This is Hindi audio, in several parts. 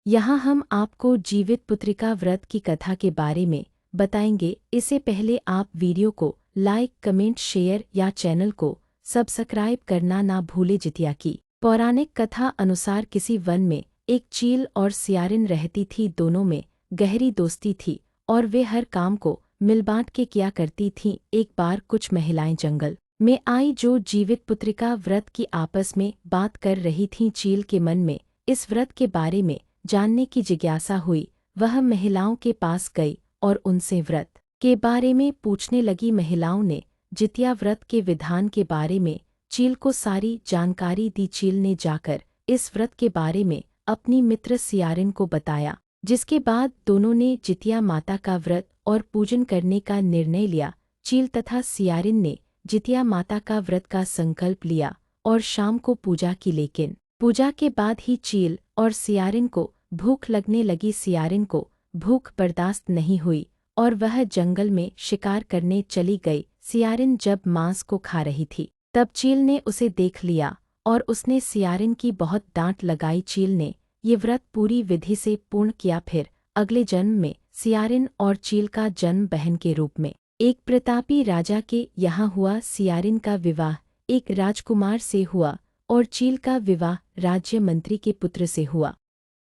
यहाँ हम आपको जीवित पुत्रिका व्रत की कथा के बारे में बताएंगे। इससे पहले आप वीडियो को लाइक, कमेंट, शेयर या चैनल को सब्सक्राइब करना ना भूले। जितिया की पौराणिक कथा अनुसार किसी वन में एक चील और सियारिन रहती थी। दोनों में गहरी दोस्ती थी और वे हर काम को मिलबांट के किया करती थीं। एक बार कुछ महिलाएं जंगल में आई जो जीवित पुत्रिका व्रत की आपस में बात कर रही थीं। चील के मन में इस व्रत के बारे में जानने की जिज्ञासा हुई। वह महिलाओं के पास गई और उनसे व्रत के बारे में पूछने लगी। महिलाओं ने जितिया व्रत के विधान के बारे में चील को सारी जानकारी दी। चील ने जाकर इस व्रत के बारे में अपनी मित्र सियारिन को बताया, जिसके बाद दोनों ने जितिया माता का व्रत और पूजन करने का निर्णय लिया। चील तथा सियारिन ने जितिया माता का व्रत का संकल्प लिया और शाम को पूजा की। लेकिन पूजा के बाद ही चील और सियारिन को भूख लगने लगी। सियारिन को भूख बर्दाश्त नहीं हुई और वह जंगल में शिकार करने चली गई। सियारिन जब मांस को खा रही थी तब चील ने उसे देख लिया और उसने सियारिन की बहुत डांट लगाई। चील ने ये व्रत पूरी विधि से पूर्ण किया। फिर अगले जन्म में सियारिन और चील का जन्म बहन के रूप में एक प्रतापी राजा के यहाँ हुआ। सियारिन का विवाह एक राजकुमार से हुआ और चील का विवाह राज्य मंत्री के पुत्र से हुआ।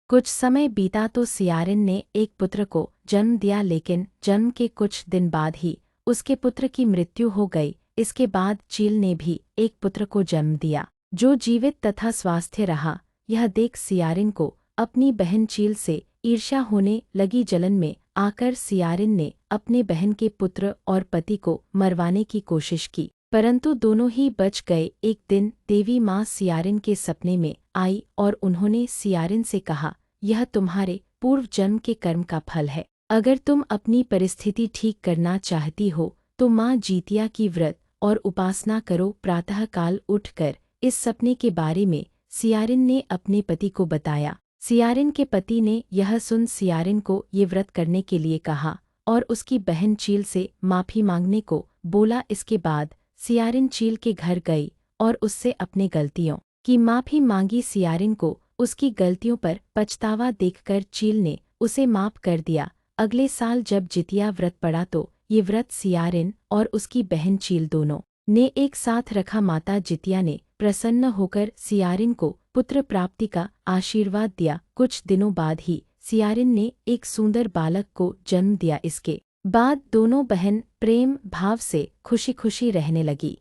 कुछ समय बीता तो सियारिन ने एक पुत्र को जन्म दिया, लेकिन जन्म के कुछ दिन बाद ही उसके पुत्र की मृत्यु हो गई। इसके बाद चील ने भी एक पुत्र को जन्म दिया जो जीवित तथा स्वस्थ रहा। यह देख सियारिन को अपनी बहन चील से ईर्ष्या होने लगी। जलन में आकर सियारिन ने अपने बहन के पुत्र और पति को मरवाने की कोशिश की, परंतु दोनों ही बच गए। एक दिन देवी माँ सियारिन के सपने में आई और उन्होंने सियारिन से कहा, यह तुम्हारे पूर्व जन्म के कर्म का फल है। अगर तुम अपनी परिस्थिति ठीक करना चाहती हो तो माँ जितिया की व्रत और उपासना करो। प्रातःकाल उठकर इस सपने के बारे में सियारिन ने अपने पति को बताया। सियारिन के पति ने यह सुन सियारिन को ये व्रत करने के लिए कहा और उसकी बहन चील से माफ़ी मांगने को बोला। इसके बाद सियारिन चील के घर गई और उससे अपने गलतियों की माफ़ी मांगी। सियारिन को उसकी गलतियों पर पछतावा देखकर चील ने उसे माफ़ कर दिया। अगले साल जब जितिया व्रत पड़ा तो ये व्रत सियारिन और उसकी बहन चील दोनों ने एक साथ रखा। माता जितिया ने प्रसन्न होकर सियारिन को पुत्र प्राप्ति का आशीर्वाद दिया। कुछ दिनों बाद ही सियारिन ने एक सुंदर बालक को जन्म दिया। इसके बाद दोनों बहन प्रेम भाव से खुशी खुशी रहने लगी।